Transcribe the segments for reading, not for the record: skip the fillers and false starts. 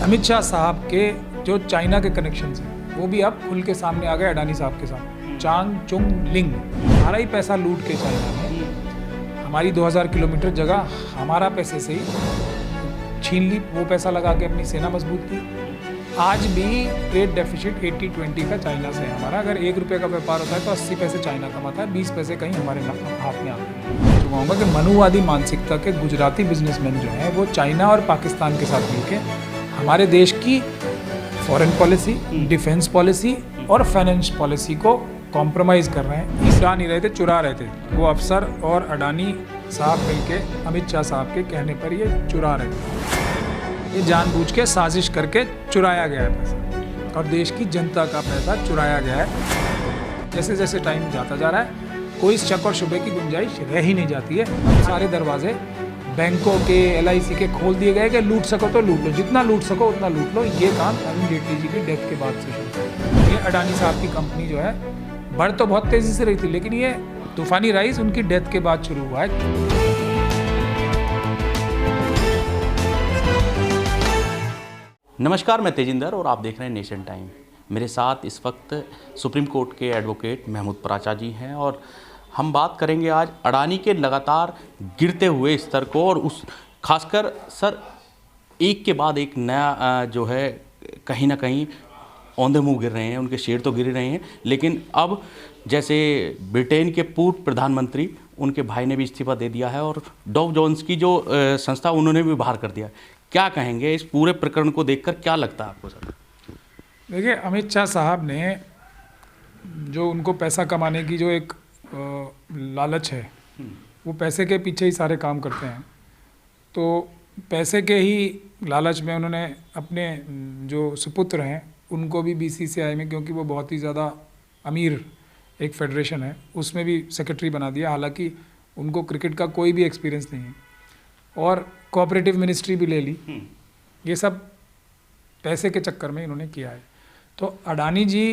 अमित शाह साहब के जो चाइना के कनेक्शंस हैं वो भी अब खुल के सामने आ गए अडानी साहब के साथ। चांग चुंग लिंग हमारा ही पैसा लूट के चाइना ने हमारी 2000 किलोमीटर जगह हमारा पैसे से ही छीन ली। वो पैसा लगा के अपनी सेना मजबूत की। आज भी ट्रेड डेफिसिट 80-20 का चाइना से है हमारा। अगर 1 रुपये का व्यापार होता है तो 80 पैसे चाइना कमाता है, 20 पैसे कहीं हमारे हाथ में आते हैं। तो कहूँगा कि मनुवादी मानसिकता के गुजराती बिजनेसमैन जो हैं वो चाइना और पाकिस्तान के साथ मिलकर हमारे देश की फॉरेन पॉलिसी, डिफेंस पॉलिसी और फाइनेंस पॉलिसी को कॉम्प्रोमाइज़ कर रहे हैं। इसरा नहीं रहे थे, चुरा रहे थे। वो अफसर और अडानी साहब मिलके अमित शाह साहब के कहने पर ये चुरा रहे थे। ये जानबूझ के साजिश करके चुराया गया है पैसा और देश की जनता का पैसा चुराया गया है। जैसे जैसे टाइम जाता जा रहा है कोई शक और शुबे की गुंजाइश रह ही नहीं जाती है। सारे दरवाजे बैंकों के, LIC के खोल दिए गए कि लूट सको तो लूट लो, जितना लूट सको उतना लूट लो। ये काम अरुण जेटली जी की डेथ के बाद से शुरू। ये अडानी साहब की कंपनी जो है बढ़ तो बहुत तेज़ी से रही थी, लेकिन ये तूफानी राइज उनकी डेथ के बाद शुरू हुआ है। नमस्कार, मैं तेजिंदर और आप देख रहे हैं नेशन टाइम। मेरे साथ इस वक्त सुप्रीम कोर्ट के एडवोकेट महमूद पराचा जी हैं और हम बात करेंगे आज अडानी के लगातार गिरते हुए स्तर को और उस खासकर सर एक के बाद एक नया जो है कहीं ना कहीं औंधे मुँह गिर रहे हैं। उनके शेयर तो गिर रहे हैं, लेकिन अब जैसे ब्रिटेन के पूर्व प्रधानमंत्री उनके भाई ने भी इस्तीफा दे दिया है और डॉव जोन्स की जो संस्था उन्होंने भी बाहर कर दिया। क्या कहेंगे इस पूरे प्रकरण को देखकर, क्या लगता है आपको सर? देखिए, अमित शाह साहब ने जो उनको पैसा कमाने की जो एक लालच है, वो पैसे के पीछे ही सारे काम करते हैं। तो पैसे के ही लालच में उन्होंने अपने जो सुपुत्र हैं उनको भी BCCI में, क्योंकि वो बहुत ही ज़्यादा अमीर एक फेडरेशन है, उसमें भी सेक्रेटरी बना दिया। हालांकि उनको क्रिकेट का कोई भी एक्सपीरियंस नहीं है और कोऑपरेटिव मिनिस्ट्री भी ले ली। ये सब पैसे के चक्कर में इन्होंने किया है। तो अडानी जी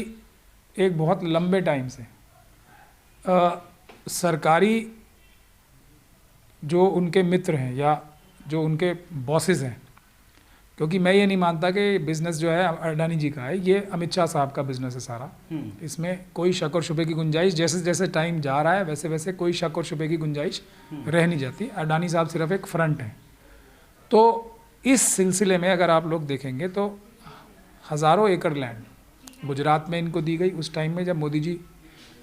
एक बहुत लंबे टाइम से सरकारी जो उनके मित्र हैं या जो उनके बॉसेस हैं, क्योंकि मैं ये नहीं मानता कि बिज़नेस जो है अडानी जी का है, ये अमित शाह साहब का बिज़नेस है सारा। इसमें कोई शक और शुबे की गुंजाइश, जैसे जैसे टाइम जा रहा है वैसे वैसे कोई शक और शुबे की गुंजाइश रह नहीं जाती। अडानी साहब सिर्फ एक फ्रंट हैं। तो इस सिलसिले में अगर आप लोग देखेंगे तो हज़ारों एकड़ लैंड गुजरात में इनको दी गई उस टाइम में जब मोदी जी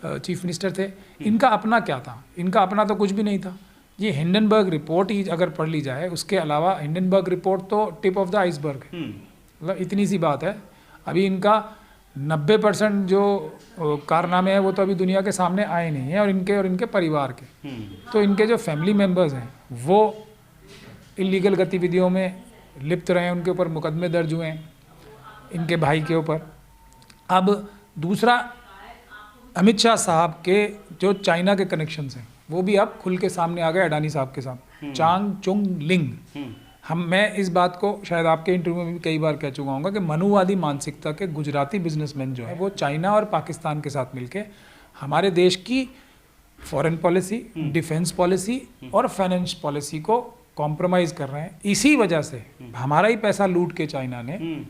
चीफ मिनिस्टर थे। इनका अपना क्या था? इनका अपना तो कुछ भी नहीं था। ये हिंडनबर्ग रिपोर्ट ही अगर पढ़ ली जाए, उसके अलावा हिंडनबर्ग रिपोर्ट तो टिप ऑफ द आइसबर्ग है। मतलब इतनी सी बात है। अभी इनका 90% जो कारनामे हैं वो तो अभी दुनिया के सामने आए नहीं हैं, और इनके परिवार के। तो इनके जो फैमिली मेम्बर्स हैं वो इलीगल गतिविधियों में लिप्त रहे हैं, उनके ऊपर मुकदमे दर्ज हुए हैं, इनके भाई के ऊपर। अब दूसरा, अमित शाह साहब के जो चाइना के कनेक्शंस हैं वो भी अब खुल के सामने आ गए अडानी साहब के साथ। चांग चुंग लिंग मैं इस बात को शायद आपके इंटरव्यू में भी कई बार कह चुका हूँ कि मनुवादी मानसिकता के गुजराती बिजनेसमैन जो है वो चाइना और पाकिस्तान के साथ मिलके हमारे देश की फॉरेन पॉलिसी, डिफेंस पॉलिसी और फाइनेंस पॉलिसी को कॉम्प्रोमाइज़ कर रहे हैं। इसी वजह से हमारा ही पैसा लूट के चाइना ने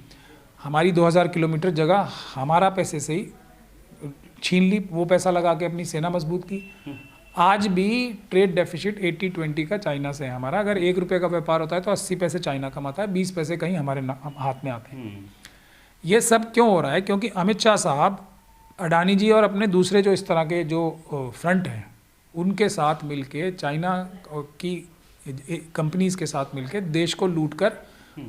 हमारी 2000 किलोमीटर जगह हमारा पैसे से ही छीन ली। वो पैसा लगा के अपनी सेना मजबूत की। आज भी ट्रेड डेफिसिट 80-20 का चाइना से है हमारा। अगर 1 रुपये का व्यापार होता है तो 80 पैसे चाइना कमाता है, 20 पैसे कहीं हमारे हाथ में आते हैं। ये सब क्यों हो रहा है? क्योंकि अमित शाह साहब, अडानी जी और अपने दूसरे जो इस तरह के जो फ्रंट हैं उनके साथ मिलके, चाइना की कंपनीज के साथ मिलके देश को लूट कर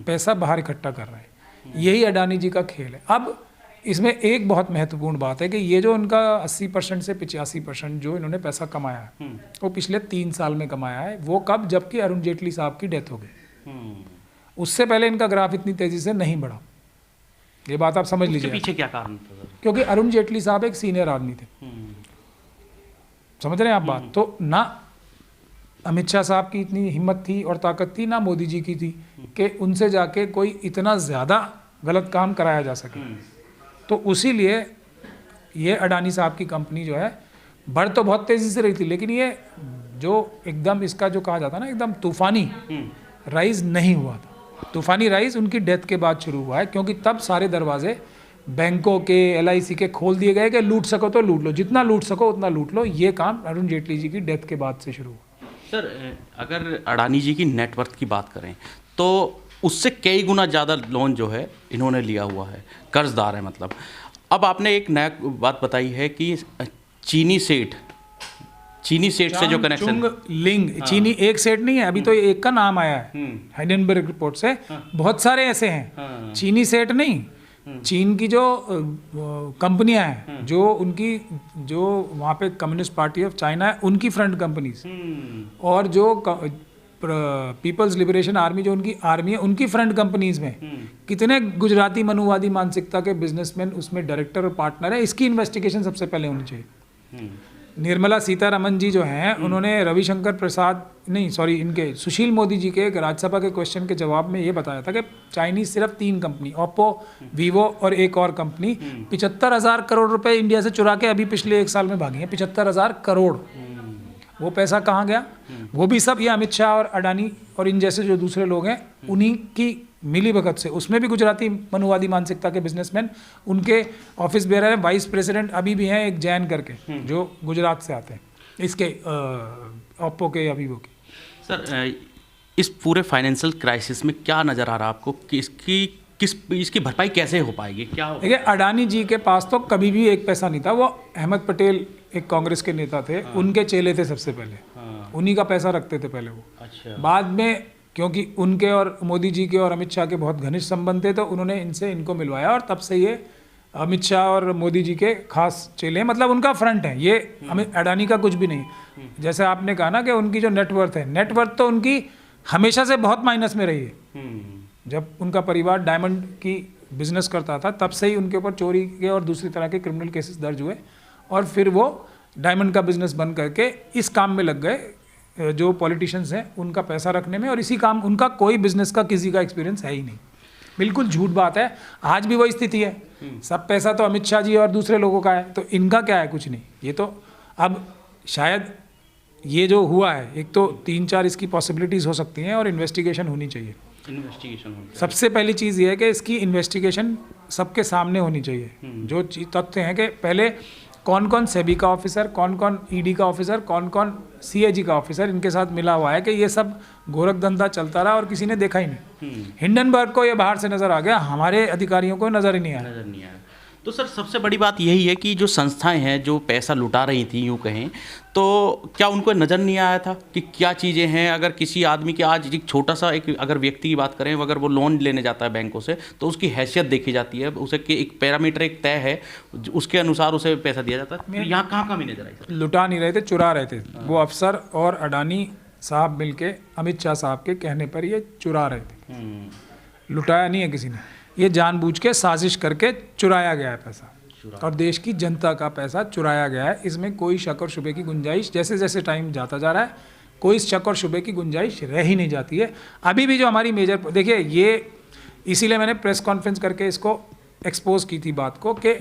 पैसा बाहर इकट्ठा कर रहे हैं। यही अडानी जी का खेल है। अब इसमें एक बहुत महत्वपूर्ण बात है कि ये जो उनका 80% से 85% जो इन्होंने पैसा कमाया है वो पिछले 3 साल में कमाया है। वो कब? जबकि अरुण जेटली साहब की डेथ हो गई। उससे पहले इनका ग्राफ इतनी तेजी से नहीं बढ़ा। ये बात आप समझ लीजिए। पीछे क्या कारण था? क्योंकि अरुण जेटली साहब एक सीनियर आदमी थे। समझ रहे हैं आप बात? तो ना अमित शाह साहब की इतनी हिम्मत थी और ताकत थी, ना मोदी जी की थी कि उनसे जाके कोई इतना ज़्यादा गलत काम कराया जा सके। तो उसी लिए ये अडानी साहब की कंपनी जो है बढ़ तो बहुत तेज़ी से रही थी, लेकिन ये जो एकदम इसका जो कहा जाता है ना एकदम तूफानी राइज नहीं हुआ था। तूफानी राइज उनकी डेथ के बाद शुरू हुआ है, क्योंकि तब सारे दरवाजे बैंकों के, LIC के खोल दिए गए कि लूट सको तो लूट लो, जितना लूट सको उतना लूट लो। ये काम अरुण जेटली जी की डेथ के बाद से शुरू हुआ। सर, अगर अडानी जी की नेटवर्थ की बात करें तो उससे कई गुना ज़्यादा लोन जो है इन्होंने लिया हुआ है, कर्जदार है मतलब। अब आपने एक नया बात बताई है कि चीनी सेठ से जो कनेक्शन, लिंग चीनी एक सेठ नहीं है, अभी तो एक का नाम आया है हाइडेनबर्ग रिपोर्ट से। बहुत सारे ऐसे हैं, चीनी सेठ नहीं, चीन की जो कंपनियां हैं, जो उनकी जो वहाँ पे कम्युनिस्ट पार्टी ऑफ चाइना है उनकी फ्रंट कंपनीज, और जो पीपल्स लिबरेशन आर्मी जो उनकी आर्मी है उनकी फ्रंट कंपनीज में कितने गुजराती मनुवादी मानसिकता के बिजनेसमैन उसमें डायरेक्टर और पार्टनर है। इसकी इन्वेस्टिगेशन सबसे पहले होनी चाहिए। निर्मला सीतारमन जी जो हैं उन्होंने रविशंकर प्रसाद इनके सुशील मोदी जी के एक राज्यसभा के क्वेश्चन के जवाब में ये बताया था कि चाइनीज सिर्फ 3 कंपनी, ओप्पो, वीवो और एक और कंपनी 75,000 करोड़ रुपए इंडिया से चुरा के अभी पिछले 1 साल में भागी हैं। 75,000 करोड़, वो पैसा कहाँ गया? वो भी सब ये अमित शाह और अडानी और इन जैसे जो दूसरे लोग हैं उन्हीं की मिली भगत से। उसमें भी गुजराती मनुवादी मानसिकता के बिजनेसमैन उनके ऑफिस बेयर है। वाइस प्रेसिडेंट अभी भी हैं एक जैन करके जो गुजरात से आते हैं, इसके ओप्पो के या वीवो के। सर, इस पूरे फाइनेंशियल क्राइसिस में क्या नज़र आ रहा है आपको कि इसकी भरपाई कैसे हो पाएगी? क्या हो? देखिए, अडानी जी के पास तो कभी भी एक पैसा नहीं था। वो अहमद पटेल एक कांग्रेस के नेता थे, उनके चेले थे सबसे पहले, उन्हीं का पैसा रखते थे पहले वो। अच्छा। बाद में क्योंकि उनके और मोदी जी के और अमित शाह के बहुत घनिष्ठ संबंध थे तो उन्होंने इनको मिलवाया, और तब से ये अमित शाह और मोदी जी के खास चेले हैं, मतलब उनका फ्रंट है ये। अडानी का कुछ भी नहीं। जैसे आपने कहा ना कि उनकी जो नेटवर्थ है, नेटवर्थ तो उनकी हमेशा से बहुत माइनस में रही है। जब उनका परिवार डायमंड की बिजनेस करता था तब से ही उनके ऊपर चोरी के और दूसरी तरह के क्रिमिनल केसेस दर्ज हुए, और फिर वो डायमंड का बिजनेस बंद करके इस काम में लग गए जो पॉलिटिशियंस हैं उनका पैसा रखने में, और इसी काम उनका कोई बिजनेस का किसी का एक्सपीरियंस है ही नहीं। बिल्कुल झूठ बात है, आज भी वही स्थिति है। सब पैसा तो अमित शाह जी और दूसरे लोगों का है, तो इनका क्या है? कुछ नहीं। ये तो अब शायद ये जो हुआ है, एक तो 3-4 इसकी पॉसिबिलिटीज़ हो सकती हैं और इन्वेस्टिगेशन होनी चाहिए। सबसे पहली चीज़ ये है कि इसकी इन्वेस्टिगेशन सबके सामने होनी चाहिए। जो तथ्य हैं कि पहले कौन कौन सेबी का ऑफिसर, कौन कौन ईडी का ऑफिसर, कौन कौन सीएजी का ऑफिसर इनके साथ मिला हुआ है कि ये सब गोरख धंधा चलता रहा और किसी ने देखा ही नहीं। हिंडनबर्ग को ये बाहर से नज़र आ गया, हमारे अधिकारियों को नज़र ही नहीं आया। तो सर, सबसे बड़ी बात यही है कि जो संस्थाएं हैं जो पैसा लुटा रही थी, यूँ कहें तो क्या उनको नज़र नहीं आया था कि क्या चीज़ें हैं? अगर किसी आदमी के आज एक छोटा सा एक अगर व्यक्ति की बात करें, अगर वो लोन लेने जाता है बैंकों से तो उसकी हैसियत देखी जाती है, उसे कि एक पैरामीटर एक तय है, उसके अनुसार उसे पैसा दिया जाता है। तो यहाँ कहाँ कमी नजर आई? लुटा नहीं रहे थे, चुरा रहे थे। वो अफसर और अडानी साहब मिलके अमित शाह साहब के कहने पर ये चुरा रहे थे। लुटाया नहीं है किसी ने, ये जानबूझ के साजिश करके चुराया गया है पैसा, और देश की जनता का पैसा चुराया गया है। इसमें कोई शक और शुबे की गुंजाइश, जैसे जैसे टाइम जाता जा रहा है कोई शक और शुबे की गुंजाइश रह ही नहीं जाती है। अभी भी जो हमारी मेजर, देखिए ये इसीलिए मैंने प्रेस कॉन्फ्रेंस करके इसको एक्सपोज की थी बात को कि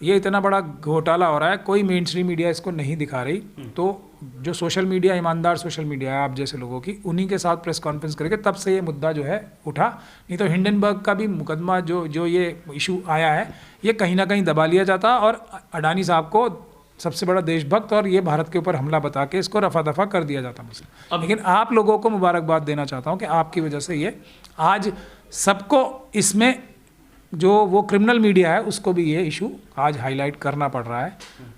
ये इतना बड़ा घोटाला हो रहा है, कोई मेन स्ट्रीम मीडिया इसको नहीं दिखा रही। तो जो सोशल मीडिया, ईमानदार सोशल मीडिया है आप जैसे लोगों की, उन्हीं के साथ प्रेस कॉन्फ्रेंस करके तब से ये मुद्दा जो है उठा। नहीं तो हिंडनबर्ग का भी मुकदमा जो ये इशू आया है, ये कहीं ना कहीं दबा लिया जाता और अडानी साहब को सबसे बड़ा देशभक्त और ये भारत के ऊपर हमला बता के इसको रफा दफा कर दिया जाता मुझसे। लेकिन आप लोगों को मुबारकबाद देना चाहता हूँ कि आपकी वजह से ये आज सबको, इसमें जो वो क्रिमिनल मीडिया है उसको भी ये इशू आज हाईलाइट करना पड़ रहा है।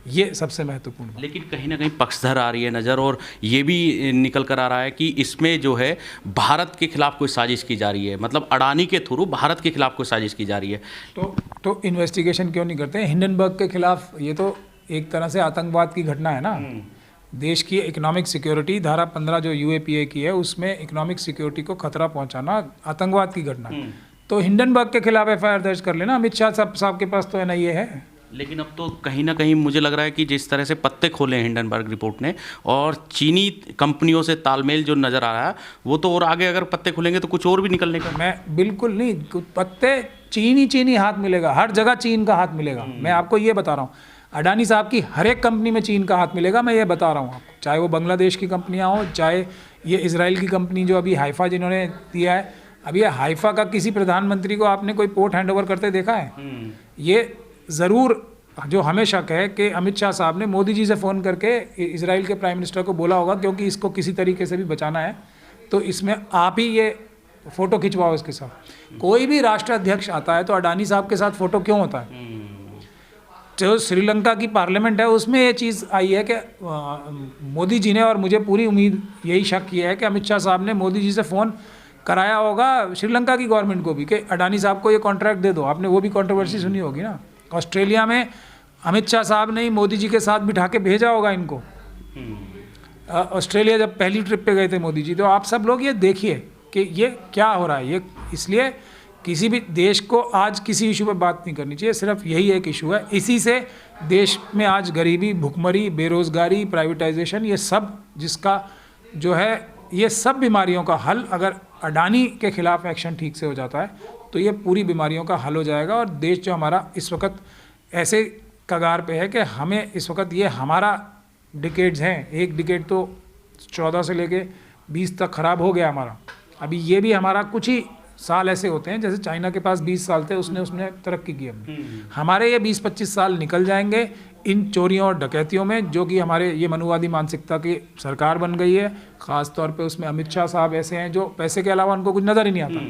ये सबसे महत्वपूर्ण है। लेकिन कहीं ना कहीं पक्षधर आ रही है नज़र, और ये भी निकल कर आ रहा है कि इसमें जो है भारत के खिलाफ कोई साजिश की जा रही है, मतलब अडानी के थ्रू भारत के खिलाफ कोई साजिश की जा रही है। तो इन्वेस्टिगेशन क्यों नहीं करते? हिंडनबर्ग के खिलाफ ये तो एक तरह से आतंकवाद की घटना है ना। देश की इकोनॉमिक सिक्योरिटी, धारा 15 जो यूएपीए की है उसमें इकोनॉमिक सिक्योरिटी को खतरा पहुंचाना आतंकवाद की घटना। तो हिंडनबर्ग के खिलाफ एफआईआर दर्ज कर लेना। अमित शाह साहब के पास तो एनआईए है। लेकिन अब तो कहीं ना कहीं मुझे लग रहा है कि जिस तरह से पत्ते खोले हिंडनबर्ग रिपोर्ट ने, और चीनी कंपनियों से तालमेल जो नज़र आ रहा है, वो तो और आगे अगर पत्ते खुलेंगे तो कुछ और भी निकलने का। मैं बिल्कुल नहीं, पत्ते चीनी हाथ मिलेगा, हर जगह चीन का हाथ मिलेगा। मैं आपको ये बता रहा हूँ, अडानी साहब की हर एक कंपनी में चीन का हाथ मिलेगा। मैं ये बता रहा हूँ आपको, चाहे वो बांग्लादेश की कंपनियाँ हो, चाहे ये इसराइल की कंपनी जो अभी हाइफा जिन्होंने दिया है अब ये हाइफा का किसी प्रधानमंत्री को आपने कोई पोर्ट हैंडओवर करते देखा है? ये ज़रूर जो हमें शक है कि अमित शाह साहब ने मोदी जी से फ़ोन करके इजराइल के प्राइम मिनिस्टर को बोला होगा, क्योंकि इसको किसी तरीके से भी बचाना है तो इसमें आप ही ये फ़ोटो खिंचवाओ इसके साथ। कोई भी राष्ट्र अध्यक्ष आता है तो अडानी साहब के साथ फ़ोटो क्यों होता है? जो श्रीलंका की पार्लियामेंट है उसमें ये चीज़ आई है कि मोदी जी ने, और मुझे पूरी उम्मीद यही शक किया है कि अमित शाह साहब ने मोदी जी से फ़ोन कराया होगा श्रीलंका की गवर्नमेंट को भी कि अडानी साहब को ये कॉन्ट्रैक्ट दे दो। आपने वो भी कंट्रोवर्सी सुनी होगी ना। ऑस्ट्रेलिया में अमित शाह साहब ने ही मोदी जी के साथ बिठा के भेजा होगा इनको। ऑस्ट्रेलिया जब पहली ट्रिप पे गए थे मोदी जी, तो आप सब लोग ये देखिए कि ये क्या हो रहा है। ये इसलिए किसी भी देश को आज किसी इशू पे बात नहीं करनी चाहिए, सिर्फ यही एक इशू है। इसी से देश में आज गरीबी, भुखमरी, बेरोज़गारी, प्राइवेटाइजेशन, ये सब जिसका जो है, ये सब बीमारियों का हल अगर अडानी के खिलाफ एक्शन ठीक से हो जाता है तो ये पूरी बीमारियों का हल हो जाएगा। और देश जो हमारा इस वक्त ऐसे कगार पे है कि हमें इस वक्त ये हमारा डिकेड्स हैं, एक डिकेड तो 14 से लेके 20 तक ख़राब हो गया हमारा। अभी ये भी हमारा कुछ ही साल ऐसे होते हैं, जैसे चाइना के पास 20 साल थे, उसने तरक्की की। हमारे ये 20-25 साल निकल जाएंगे इन चोरियों और डकैतियों में, जो कि हमारे ये मनुवादी मानसिकता की सरकार बन गई है। ख़ास तौर पे उसमें अमित शाह साहब ऐसे हैं जो पैसे के अलावा उनको कुछ नज़र ही नहीं आता,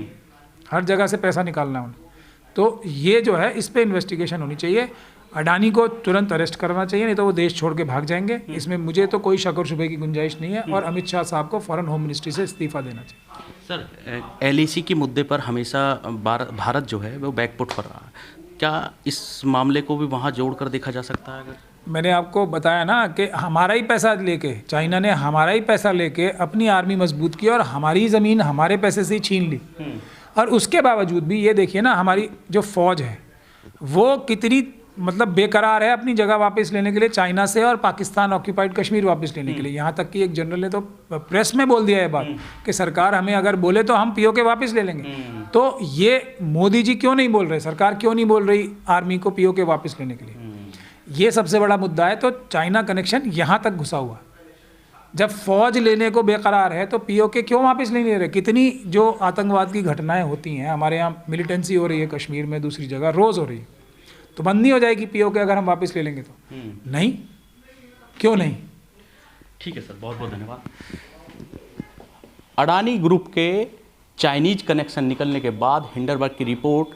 हर जगह से पैसा निकालना है उन्हें। तो ये जो है, इस पे इन्वेस्टिगेशन होनी चाहिए। अडानी को तुरंत अरेस्ट करना चाहिए, नहीं तो वो देश छोड़ के भाग जाएंगे। इसमें मुझे तो कोई शक और शुबे की गुंजाइश नहीं है। और अमित शाह साहब को फ़ौरन होम मिनिस्ट्री से इस्तीफ़ा देना चाहिए। सर, LAC के मुद्दे पर हमेशा भारत जो है वो बैकफुट पर रहा है। क्या इस मामले को भी वहाँ जोड़कर देखा जा सकता है? अगर मैंने आपको बताया ना कि हमारा ही पैसा लेके, चाइना ने हमारा ही पैसा लेके अपनी आर्मी मजबूत की और हमारी ही ज़मीन हमारे पैसे से ही छीन ली। और उसके बावजूद भी ये देखिए ना, हमारी जो फ़ौज है वो कितनी मतलब बेकरार है अपनी जगह वापस लेने के लिए चाइना से, और पाकिस्तान ऑक्यूपाइड कश्मीर वापस लेने के लिए। यहाँ तक कि एक जनरल ने तो प्रेस में बोल दिया है बात कि सरकार हमें अगर बोले तो हम POK वापस ले लेंगे। तो ये मोदी जी क्यों नहीं बोल रहे, सरकार क्यों नहीं बोल रही आर्मी को POK वापस लेने के लिए? ये सबसे बड़ा मुद्दा है। तो चाइना कनेक्शन यहाँ तक घुसा हुआ है। जब फौज लेने को बेकरार है तो POK क्यों वापस नहीं ले रहे? कितनी जो आतंकवाद की घटनाएं होती हैं, हमारे यहाँ मिलिटेंसी हो रही है कश्मीर में, दूसरी जगह रोज़ हो रही है, तो बंद नहीं हो जाएगी POK अगर हम वापस ले लेंगे तो? नहीं, क्यों नहीं? ठीक है सर, बहुत बहुत धन्यवाद। अडानी ग्रुप के चाइनीज कनेक्शन निकलने के बाद हिंडनबर्ग की रिपोर्ट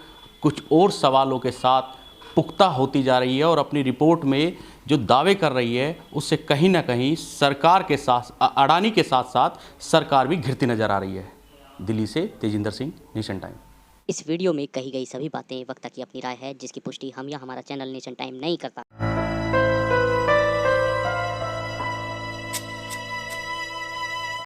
कुछ और सवालों के साथ पुख्ता होती जा रही है और अपनी रिपोर्ट में जो दावे कर रही है उससे कहीं ना कहीं सरकार के साथ, अडानी के साथ साथ सरकार भी घिरती नजर आ रही है। दिल्ली से तेजिंदर सिंह, नेशन टाइम। इस वीडियो में कही गई सभी बातें वक्ता की अपनी राय है, जिसकी पुष्टि हम या हमारा चैनल नेशन टाइम नहीं करता।